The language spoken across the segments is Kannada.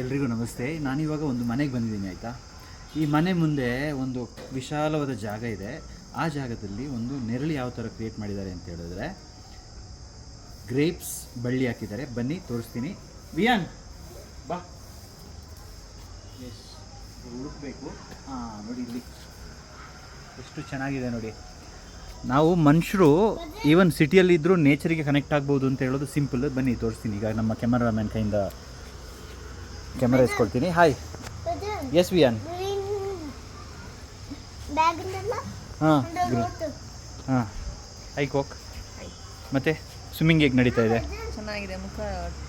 ಎಲ್ರಿಗೂ ನಮಸ್ತೆ. ನಾನಿವಾಗ ಒಂದು ಮನೆಗೆ ಬಂದಿದ್ದೀನಿ ಆಯಿತಾ. ಈ ಮನೆ ಮುಂದೆ ಒಂದು ವಿಶಾಲವಾದ ಜಾಗ ಇದೆ. ಆ ಜಾಗದಲ್ಲಿ ಒಂದು ನೆರಳು ಯಾವ ಥರ ಕ್ರಿಯೇಟ್ ಮಾಡಿದ್ದಾರೆ ಅಂತ ಹೇಳಿದ್ರೆ ಗ್ರೇಪ್ಸ್ ಬಳ್ಳಿ ಹಾಕಿದ್ದಾರೆ. ಬನ್ನಿ ತೋರಿಸ್ತೀನಿ. ವಿಯಾನ್ ಬಾ, ಎಸ್ ಹುಡುಕಬೇಕು. ಹಾಂ ನೋಡಿ, ಇಲ್ಲಿ ಎಷ್ಟು ಚೆನ್ನಾಗಿದೆ ನೋಡಿ. ನಾವು ಮನುಷ್ಯರು ಈವನ್ ಸಿಟಿಯಲ್ಲಿ ಇದ್ದರೂ ನೇಚರಿಗೆ ಕನೆಕ್ಟ್ ಆಗ್ಬೋದು ಅಂತ ಹೇಳೋದು ಸಿಂಪಲ್. ಬನ್ನಿ ತೋರಿಸ್ತೀನಿ. ಈಗ ನಮ್ಮ ಕ್ಯಾಮರಾಮ್ಯಾನ್ ಕೈಯಿಂದ ಕ್ಯಾಮರಾ ಇಸ್ಕೊಳ್ತೀನಿ. Hi, yes Viyaan. ಹಾಂ ಹಾಂ, ಐ ಕೋಕ್. ಮತ್ತೆ ಸ್ವಿಮ್ಮಿಂಗ್ ಹೇಗೆ ನಡೀತಾ ಇದೆ? ಚೆನ್ನಾಗಿದೆ. ಮುಖ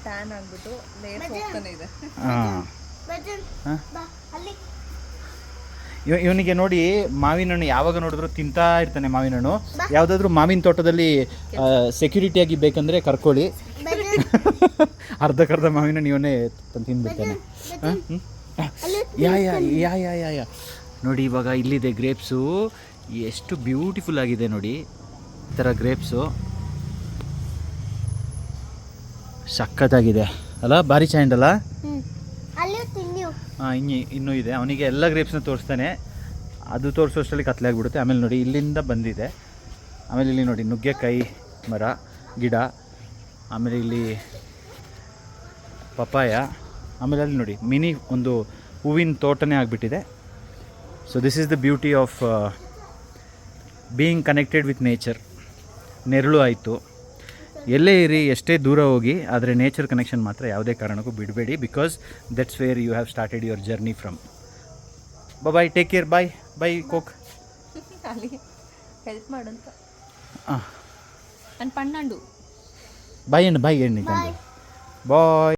ಟ್ಯಾನ್ ಆಗಿಬಿಟ್ಟು ಲೇಯರ್ ಹೋಗ್ತಾನೆ ಇದೆ. ಹಾಂ, ಇವನಿಗೆ ನೋಡಿ ಮಾವಿನ ಹಣ್ಣು ಯಾವಾಗ ನೋಡಿದ್ರು ತಿಂತಾ ಇರ್ತಾನೆ. ಮಾವಿನ ಹಣ್ಣು ಯಾವುದಾದ್ರೂ ಮಾವಿನ ತೋಟದಲ್ಲಿ ಸೆಕ್ಯೂರಿಟಿಯಾಗಿ ಬೇಕಂದರೆ ಕರ್ಕೊಳ್ಳಿ. ಅರ್ಧಕ್ಕರ್ಧ ಮಾವಿನ ಹಣ್ಣು ಇವನೇ ತಿಂದ್ಬಿಡ್ತಾನೆ. ಯಾ ಯಾ ಯಾ ಯಾ ಯಾ ಯಾ ನೋಡಿ, ಇವಾಗ ಇಲ್ಲಿದೆ ಗ್ರೇಪ್ಸು. ಎಷ್ಟು ಬ್ಯೂಟಿಫುಲ್ ಆಗಿದೆ ನೋಡಿ. ಈ ಥರ ಗ್ರೇಪ್ಸು ಸಖತ್ತಾಗಿದೆ ಅಲ್ಲ? ಭಾರಿ ಚಾಂಡ್ ಅಲ್ಲ? ಹಾಂ, ಇನ್ನೂ ಇದೆ. ಅವನಿಗೆ ಎಲ್ಲ ಗ್ರೇಪ್ಸ್ನ ತೋರಿಸ್ತಾನೆ. ಅದು ತೋರಿಸೋಷ್ಟರಲ್ಲಿ ಕತ್ಲೆ ಆಗಿಬಿಡುತ್ತೆ. ಆಮೇಲೆ ನೋಡಿ ಇಲ್ಲಿಂದ ಬಂದಿದೆ. ಆಮೇಲೆ ಇಲ್ಲಿ ನೋಡಿ ನುಗ್ಗೆಕಾಯಿ ಮರ ಗಿಡ, ಆಮೇಲೆ ಇಲ್ಲಿ ಪಪಾಯ, ಆಮೇಲೆ ಅಲ್ಲಿ ನೋಡಿ ಮಿನಿ ಒಂದು ಹೂವಿನ ತೋಟನೇ ಆಗಿಬಿಟ್ಟಿದೆ. So this is the beauty of being connected with nature. ನೆರಳು ಆಯಿತು, ಎಲ್ಲೇ ಇರಿ, ಎಷ್ಟೇ ದೂರ ಹೋಗಿ, ಆದರೆ ನೇಚರ್ ಕನೆಕ್ಷನ್ ಮಾತ್ರ ಯಾವುದೇ ಕಾರಣಕ್ಕೂ ಬಿಡಬೇಡಿ. Because that's where you have started your journey from. Bye, take care. Bye bye coke. ಅಲ್ಲಿ ಹೆಲ್ಪ್ ಮಾಡಂತ ಹಾಂ, ನನ್ನ ಪಣ್ಣಂಡು ಬಾಯ್ ಎಣ್ಣೆ ಬಾಯ್.